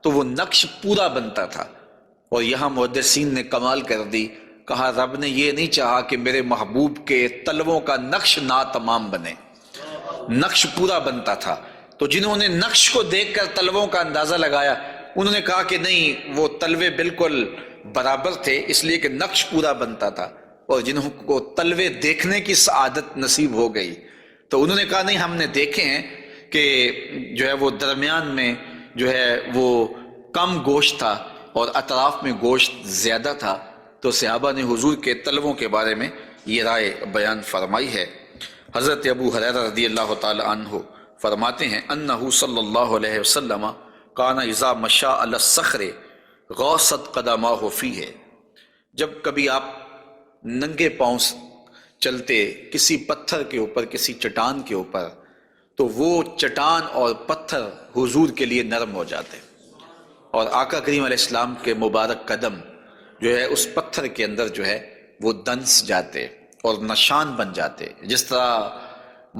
تو وہ نقش پورا بنتا تھا۔ اور یہاں محدثین نے کمال کر دی، کہا رب نے یہ نہیں چاہا کہ میرے محبوب کے تلووں کا نقش ناتمام بنے، نقش پورا بنتا تھا۔ تو جنہوں نے نقش کو دیکھ کر تلووں کا اندازہ لگایا انہوں نے کہا کہ نہیں، وہ تلوے بالکل برابر تھے اس لیے کہ نقش پورا بنتا تھا، اور جنہوں کو تلوے دیکھنے کی سعادت نصیب ہو گئی تو انہوں نے کہا نہیں، ہم نے دیکھے ہیں کہ جو ہے وہ درمیان میں جو ہے وہ کم گوشت تھا اور اطراف میں گوشت زیادہ تھا۔ تو صحابہ نے حضور کے تلووں کے بارے میں یہ رائے بیان فرمائی ہے۔ حضرت ابو ہریرہ رضی اللہ تعالی عنہ فرماتے ہیں انہ صلی اللہ علیہ وسلم کان اذا مشى علی الصخر غاصت قدماہ فیہ، جب کبھی آپ ننگے پاؤں چلتے کسی پتھر کے اوپر، کسی چٹان کے اوپر، تو وہ چٹان اور پتھر حضور کے لیے نرم ہو جاتے، اور آقا کریم علیہ السلام کے مبارک قدم جو ہے اس پتھر کے اندر جو ہے وہ دنس جاتے اور نشان بن جاتے۔ جس طرح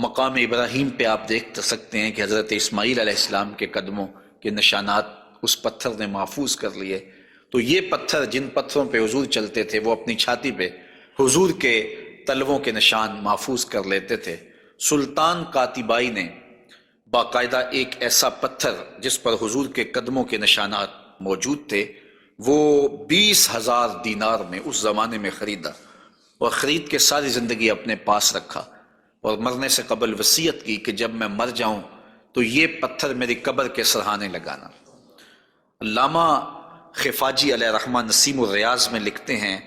مقام ابراہیم پہ آپ دیکھ سکتے ہیں کہ حضرت اسماعیل علیہ السلام کے قدموں کے نشانات اس پتھر نے محفوظ کر لیے، تو یہ پتھر جن پتھروں پہ حضور چلتے تھے وہ اپنی چھاتی پہ حضور کے تلووں کے نشان محفوظ کر لیتے تھے۔ سلطان کاتبائی نے باقاعدہ ایک ایسا پتھر جس پر حضور کے قدموں کے نشانات موجود تھے وہ 20,000 دینار میں اس زمانے میں خریدا اور خرید کے ساری زندگی اپنے پاس رکھا، اور مرنے سے قبل وصیت کی کہ جب میں مر جاؤں تو یہ پتھر میری قبر کے سرہانے لگانا۔ علامہ خفاجی علیہ رحمہ نسیم الریاض میں لکھتے ہیں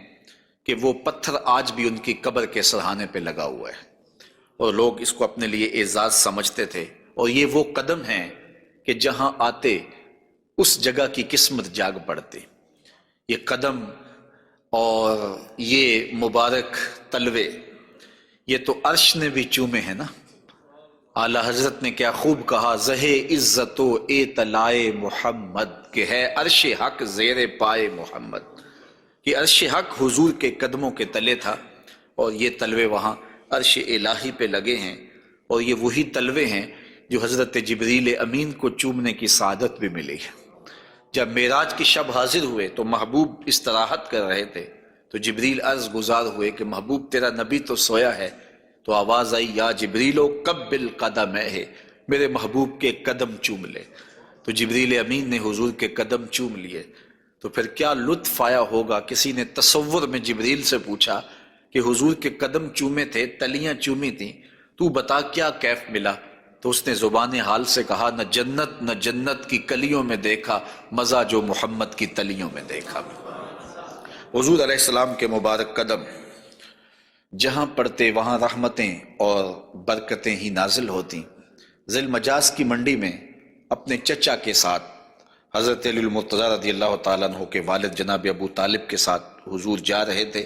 کہ وہ پتھر آج بھی ان کی قبر کے سرہانے پہ لگا ہوا ہے، اور لوگ اس کو اپنے لیے اعزاز سمجھتے تھے، اور یہ وہ قدم ہیں کہ جہاں آتے اس جگہ کی قسمت جاگ پڑتے۔ یہ قدم اور یہ مبارک تلوے یہ تو عرش نے بھی چومے ہیں نا۔ اعلیٰ حضرت نے کیا خوب کہا، زہ عزت و اے طلائے محمد، کہ ہے عرش حق زیر پائے محمد، کہ عرش حق حضور کے قدموں کے تلے تھا، اور یہ تلوے وہاں عرش الہی پہ لگے ہیں، اور یہ وہی تلوے ہیں جو حضرت جبریل امین کو چومنے کی سعادت بھی ملی ہے۔ جب معراج کی شب حاضر ہوئے تو محبوب استراحت کر رہے تھے، تو جبریل عرض گزار ہوئے کہ محبوب تیرا نبی تو سویا ہے، تو آواز آئی یا جبریلو قبل قدمہ، میرے محبوب کے قدم چوم لے۔ تو جبریل امین نے حضور کے قدم چوم لیے، تو پھر کیا لطف آیا ہوگا۔ کسی نے تصور میں جبریل سے پوچھا کہ حضور کے قدم چومے تھے، تلیاں چومی تھیں، تو بتا کیا کیف ملا؟ تو اس نے زبان حال سے کہا، نہ جنت کی کلیوں میں دیکھا مزہ جو محمد کی تلیوں میں دیکھا۔ حضور علیہ السلام کے مبارک قدم جہاں پڑتے وہاں رحمتیں اور برکتیں ہی نازل ہوتی۔ ذی المجاز کی منڈی میں اپنے چچا کے ساتھ حضرت علی المرتضیٰ رضی اللہ تعالیٰ عنہ کے والد جناب ابو طالب کے ساتھ حضور جا رہے تھے۔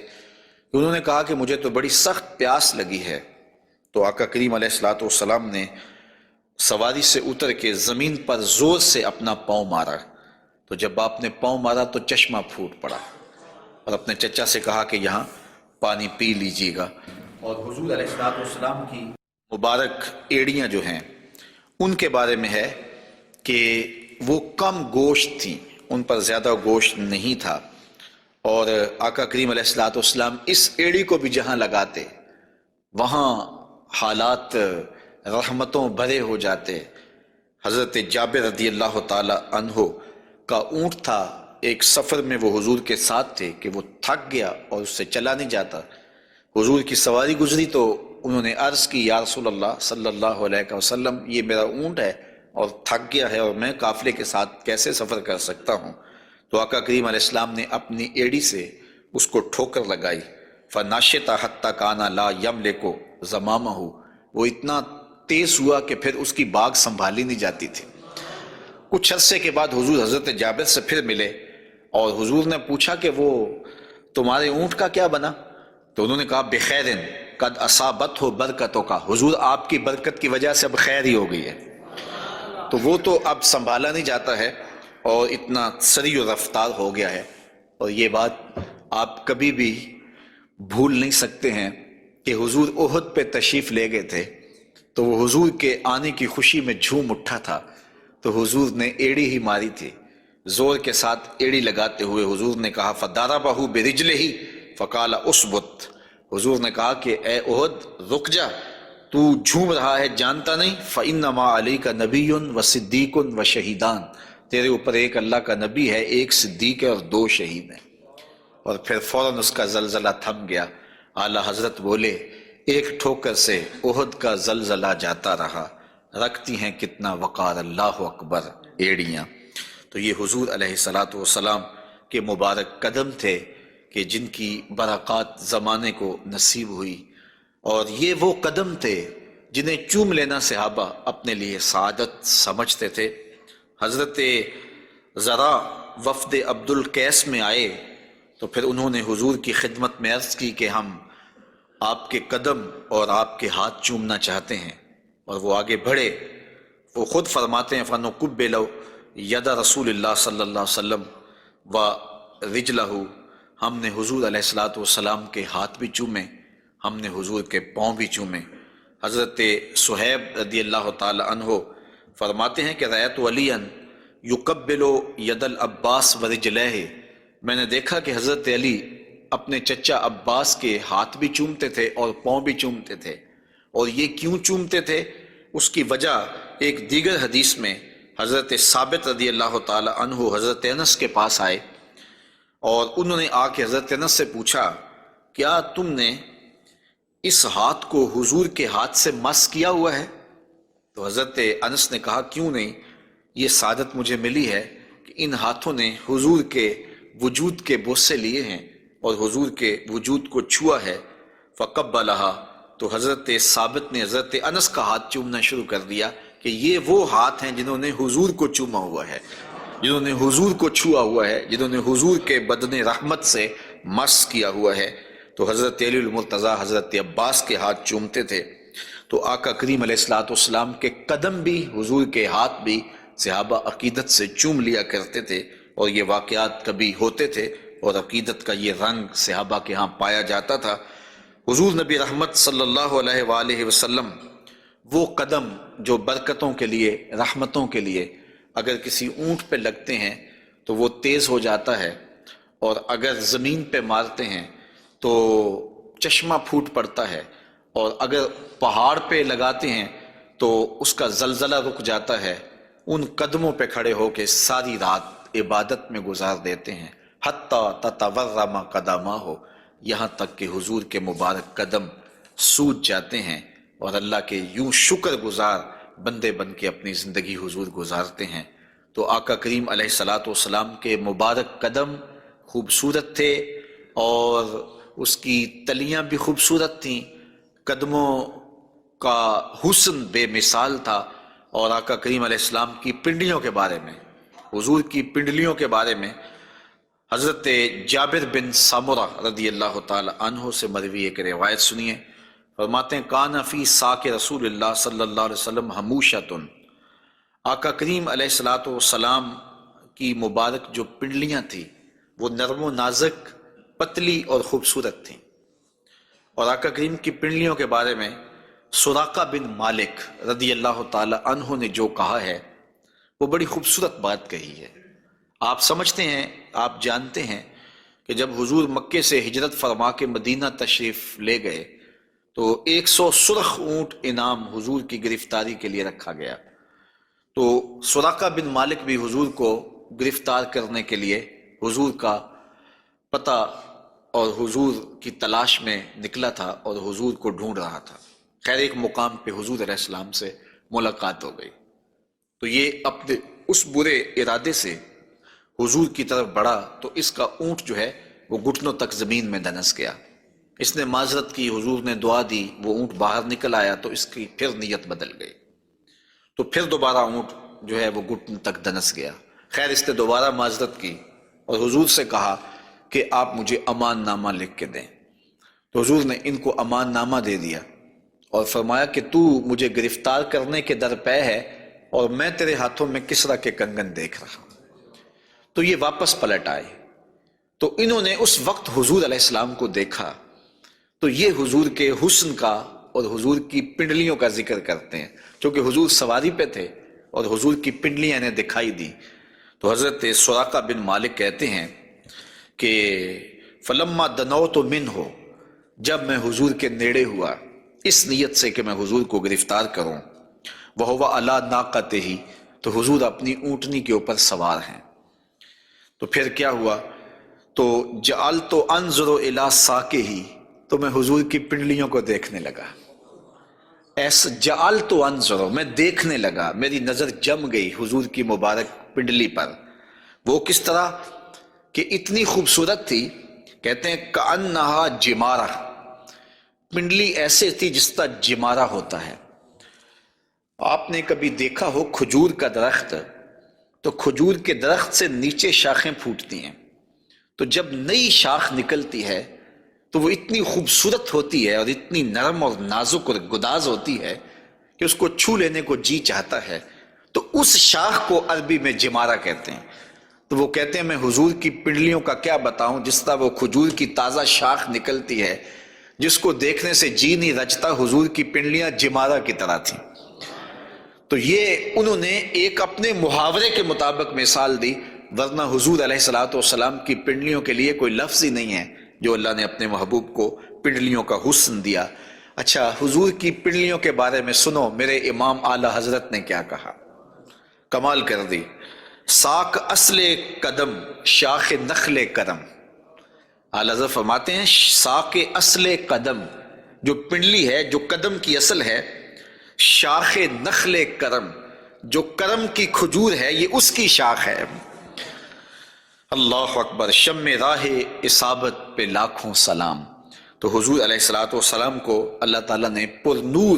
انہوں نے کہا کہ مجھے تو بڑی سخت پیاس لگی ہے، تو آقا کریم علیہ السلام نے سواری سے اتر کے زمین پر زور سے اپنا پاؤں مارا، تو جب آپ نے پاؤں مارا تو چشمہ پھوٹ پڑا، اور اپنے چچا سے کہا کہ یہاں پانی پی لیجیے گا۔ اور حضور علیہ السلام کی مبارک ایڑیاں جو ہیں ان کے بارے میں ہے کہ وہ کم گوشت تھیں، ان پر زیادہ گوشت نہیں تھا، اور آقا کریم علیہ السلام اس ایڑی کو بھی جہاں لگاتے وہاں حالات رحمتوں بھرے ہو جاتے۔ حضرت جابر رضی اللہ تعالی عنہ کا اونٹ تھا، ایک سفر میں وہ حضور کے ساتھ تھے کہ وہ تھک گیا اور اس سے چلا نہیں جاتا۔ حضور کی سواری گزری تو انہوں نے عرض کی، یا رسول اللہ صلی اللہ علیہ وسلم، یہ میرا اونٹ ہے اور تھک گیا ہے، اور میں قافلے کے ساتھ کیسے سفر کر سکتا ہوں؟ تو آقا کریم علیہ السلام نے اپنی ایڑی سے اس کو ٹھوکر لگائی، فناشطا حتی کانا لا یملک زمامہ، وہ اتنا تیز ہوا کہ پھر اس کی باگ سنبھالی نہیں جاتی تھی۔ کچھ عرصے کے بعد حضور حضرت جابر سے پھر ملے، اور حضور نے پوچھا کہ وہ تمہارے اونٹ کا کیا بنا؟ تو انہوں نے کہا بخیرن قد اصابت ہو برکتوں کا، حضور آپ کی برکت کی وجہ سے اب خیر ہی ہو گئی ہے۔ تو وہ تو اب سنبھالا نہیں جاتا ہے اور اتنا سری و رفتار ہو گیا ہے، اور یہ بات آپ کبھی بھی بھول نہیں سکتے ہیں کہ حضور احد پہ تشریف لے گئے تھے، تو وہ حضور کے آنے کی خوشی میں جھوم اٹھا تھا، تو حضور نے ایڑی ہی ماری تھی، زور کے ساتھ ایڑی لگاتے ہوئے حضور نے کہا فَضَرَبَهُ بِرِجْلِهِ فَقَالَ اُثْبُتْ، حضور نے کہا کہ اے احد رک جا، تو جھوم رہا ہے جانتا نہیں، فَإِنَّمَا عَلَيْكَ نَبِيٌّ وَصِدِّيقٌ وَشَهِدَانٌ، تیرے اوپر ایک اللہ کا نبی ہے، ایک صدیق ہے اور دو شہید ہیں۔ اور پھر فوراً اس کا زلزلہ تھم گیا۔ اعلیٰ حضرت بولے، ایک ٹھوکر سے احد کا زلزلہ جاتا رہا، رکھتی ہیں کتنا وقار اللہ اکبر ایڑیاں۔ تو یہ حضور علیہ السلام کے مبارک قدم تھے کہ جن کی برکات زمانے کو نصیب ہوئی، اور یہ وہ قدم تھے جنہیں چوم لینا صحابہ اپنے لیے سعادت سمجھتے تھے۔ حضرت ذرا وفد عبد القیس میں آئے تو پھر انہوں نے حضور کی خدمت میں عرض کی کہ ہم آپ کے قدم اور آپ کے ہاتھ چومنا چاہتے ہیں، اور وہ آگے بڑھے۔ وہ خود فرماتے ہیں فَنُقُبِّلُ یَدَ رسول اللہ صلی اللہ علیہ وسلم وَرِجْلَهُ، ہم نے حضور علیہ السلام کے ہاتھ بھی چومے، ہم نے حضور کے پاؤں بھی چومے۔ حضرت صہیب رضی اللہ تعالی عنہ فرماتے ہیں کہ رأیت علیٰ یقبل ید العباس ورجلہ، میں نے دیکھا کہ حضرت علی اپنے چچا عباس کے ہاتھ بھی چومتے تھے اور پاؤں بھی چومتے تھے، اور یہ کیوں چومتے تھے اس کی وجہ ایک دیگر حدیث میں حضرت ثابت رضی اللہ تعالی عنہ حضرت انس کے پاس آئے اور انہوں نے آ کے حضرت انس سے پوچھا کیا تم نے اس ہاتھ کو حضور کے ہاتھ سے مس کیا ہوا ہے؟ تو حضرت انس نے کہا کیوں نہیں، یہ سعادت مجھے ملی ہے کہ ان ہاتھوں نے حضور کے وجود کے بوسے لیے ہیں اور حضور کے وجود کو چھوا ہے۔ فقبلہا، تو حضرت ثابت نے حضرت انس کا ہاتھ چومنا شروع کر دیا کہ یہ وہ ہاتھ ہیں جنہوں نے حضور کو چوما ہوا ہے، جنہوں نے حضور کو چھوا ہوا ہے، جنہوں نے حضور کے بدن رحمت سے مس کیا ہوا ہے۔ تو حضرت علی المرتضیٰ حضرت عباس کے ہاتھ چومتے تھے، تو آقا کریم علیہ السلام کے قدم بھی حضور کے ہاتھ بھی صحابہ عقیدت سے چوم لیا کرتے تھے، اور یہ واقعات کبھی ہوتے تھے اور عقیدت کا یہ رنگ صحابہ کے ہاں پایا جاتا تھا۔ حضور نبی رحمت صلی اللہ علیہ وآلہ وسلم وہ قدم جو برکتوں کے لیے، رحمتوں کے لیے اگر کسی اونٹ پہ لگتے ہیں تو وہ تیز ہو جاتا ہے، اور اگر زمین پہ مارتے ہیں تو چشمہ پھوٹ پڑتا ہے، اور اگر پہاڑ پہ لگاتے ہیں تو اس کا زلزلہ رک جاتا ہے۔ ان قدموں پہ کھڑے ہو کے ساری رات عبادت میں گزار دیتے ہیں، حتیٰ تتورم قدماہ، یہاں تک کہ حضور کے مبارک قدم سوج جاتے ہیں، اور اللہ کے یوں شکر گزار بندے بن کے اپنی زندگی حضور گزارتے ہیں۔ تو آقا کریم علیہ السلام کے مبارک قدم خوبصورت تھے، اور اس کی تلیاں بھی خوبصورت تھیں، قدموں کا حسن بے مثال تھا۔ اور آقا کریم علیہ السلام کی پنڈلیوں کے بارے میں، حضور کی پنڈلیوں کے بارے میں حضرت جابر بن سمرہ رضی اللہ تعالی عنہ سے مروی ایک روایت سنیے۔ فرماتے ہیں کان فی ساک رسول اللہ صلی اللہ علیہ وسلم حموشۃ، آقا کریم علیہ السلام کی مبارک جو پنڈلیاں تھیں وہ نرم و نازک، پتلی اور خوبصورت تھیں۔ اور آقا کریم کی پنڈلیوں کے بارے میں سراقہ بن مالک رضی اللہ تعالی عنہ نے جو کہا ہے وہ بڑی خوبصورت بات کہی ہے۔ آپ سمجھتے ہیں، آپ جانتے ہیں کہ جب حضور مکے سے ہجرت فرما کے مدینہ تشریف لے گئے تو 100 سرخ اونٹ انعام حضور کی گرفتاری کے لیے رکھا گیا۔ تو سراقہ بن مالک بھی حضور کو گرفتار کرنے کے لیے حضور کا پتہ اور حضور کی تلاش میں نکلا تھا اور حضور کو ڈھونڈ رہا تھا۔ خیر ایک مقام پہ حضور علیہ السلام سے ملاقات ہو گئی، تو یہ اپنے اس برے ارادے سے حضور کی طرف بڑھا تو اس کا اونٹ جو ہے وہ گھٹنوں تک زمین میں دنس گیا۔ اس نے معذرت کی، حضور نے دعا دی، وہ اونٹ باہر نکل آیا تو اس کی پھر نیت بدل گئی، تو پھر دوبارہ اونٹ جو ہے وہ گھٹنوں تک دنس گیا۔ خیر اس نے دوبارہ معذرت کی اور حضور سے کہا کہ آپ مجھے امان نامہ لکھ کے دیں۔ تو حضور نے ان کو امان نامہ دے دیا اور فرمایا کہ تو مجھے گرفتار کرنے کے در پے ہے اور میں تیرے ہاتھوں میں کسرا کے کنگن دیکھ رہا ہوں۔ تو یہ واپس پلٹ آئے، تو انہوں نے اس وقت حضور علیہ السلام کو دیکھا، تو یہ حضور کے حسن کا اور حضور کی پنڈلیوں کا ذکر کرتے ہیں، چونکہ حضور سواری پہ تھے اور حضور کی پنڈلیاں انہیں دکھائی دی۔ تو حضرت سراقہ بن مالک کہتے ہیں کہ فلما دنوت منہ، جب میں حضور کے نیڑے ہوا اس نیت سے کہ میں حضور کو گرفتار کروں، وہو علی ناقتہ، تو حضور اپنی اونٹنی کے اوپر سوار ہیں۔ تو پھر کیا ہوا؟ تو جعلت انظر الی ساقہ، تو میں حضور کی پنڈلیوں کو دیکھنے لگا۔ ایسا جعلت انظر، میں دیکھنے لگا، میری نظر جم گئی حضور کی مبارک پنڈلی پر۔ وہ کس طرح کہ اتنی خوبصورت تھی، کہتے ہیں کأنہا جمارہ، پنڈلی ایسے تھی جس طرح جمارہ ہوتا ہے۔ آپ نے کبھی دیکھا ہو کھجور کا درخت، تو کھجور کے درخت سے نیچے شاخیں پھوٹتی ہیں، تو جب نئی شاخ نکلتی ہے تو وہ اتنی خوبصورت ہوتی ہے اور اتنی نرم اور نازک اور گداز ہوتی ہے کہ اس کو چھو لینے کو جی چاہتا ہے۔ تو اس شاخ کو عربی میں جمارہ کہتے ہیں۔ تو وہ کہتے ہیں میں حضور کی پنڈلیوں کا کیا بتاؤں، جس طرح وہ کھجور کی تازہ شاخ نکلتی ہے جس کو دیکھنے سے جی نہیں رجتا، حضور کی پنڈلیاں جمارہ کی طرح تھیں۔ تو یہ انہوں نے ایک اپنے محاورے کے مطابق مثال دی، ورنہ حضور علیہ السلام کی پنڈلیوں کے لیے کوئی لفظ ہی نہیں ہے جو اللہ نے اپنے محبوب کو پنڈلیوں کا حسن دیا۔ اچھا، حضور کی پنڈلیوں کے بارے میں سنو میرے امام اعلی حضرت نے کیا کہا، کمال کر دی۔ ساک اصل قدم شاخ نخل کرم، اعلی حضرت فرماتے ہیں ساک اصل قدم، جو پنڈلی ہے، جو قدم کی اصل ہے، شاخ نخل کرم، جو کرم کی کھجور ہے، یہ اس کی شاخ ہے۔ اللہ اکبر، شم راہ اصابت پہ لاکھوں سلام۔ تو حضور علیہ الصلوۃ والسلام کو اللہ تعالیٰ نے پر نور،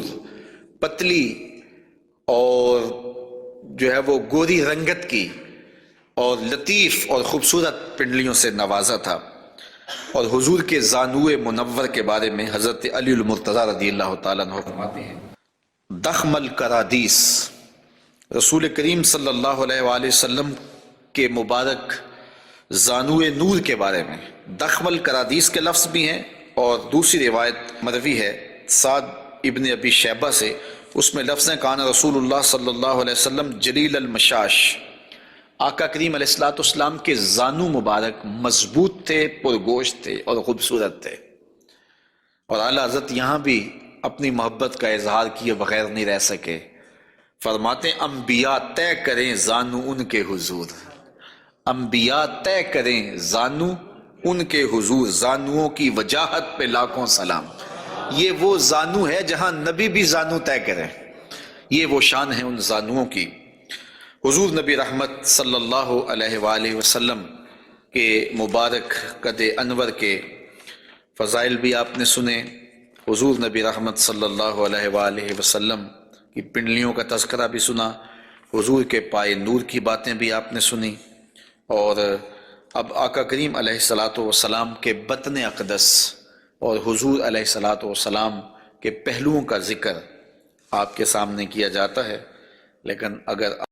پتلی اور جو ہے وہ گوری رنگت کی اور لطیف اور خوبصورت پنڈلیوں سے نوازا تھا۔ اور حضور کے زانوئے منور کے بارے میں حضرت علی المرتضیٰ رضی اللہ تعالیٰ عنہ فرماتے ہیں دخم الکرادیس، رسول کریم صلی اللہ علیہ وآلہ وسلم کے مبارک زانوئے نور کے بارے میں دخم الکرادیس کے لفظ بھی ہیں، اور دوسری روایت مروی ہے سعد ابن ابی شیبہ سے، اس میں لفظ ہیں کان رسول اللہ صلی اللہ علیہ وسلم جلیل المشاش، آقا کریم علیہ الصلوۃ والسلام کے زانو مبارک مضبوط تھے، پرگوشت تھے اور خوبصورت تھے۔ اور اعلیٰ حضرت یہاں بھی اپنی محبت کا اظہار کیے بغیر نہیں رہ سکے، فرماتے ہیں انبیاء طے کریں زانو ان کے حضور، انبیاء طے کریں زانو ان کے حضور، زانوؤں کی وجاہت پہ لاکھوں سلام۔ یہ وہ زانو ہے جہاں نبی بھی زانو طے کریں، یہ وہ شان ہے ان زانوؤں کی۔ حضور نبی رحمت صلی اللہ علیہ وآلہ وسلم کے مبارک قد انور کے فضائل بھی آپ نے سنے، حضور نبی رحمت صلی اللہ علیہ وآلہ وسلم کی پنڈلیوں کا تذکرہ بھی سنا، حضور کے پائے نور کی باتیں بھی آپ نے سنی، اور اب آقا کریم علیہ الصلوۃ والسلام کے بطن اقدس اور حضور علیہ الصلوۃ والسلام کے پہلوؤں کا ذکر آپ کے سامنے کیا جاتا ہے۔ لیکن اگر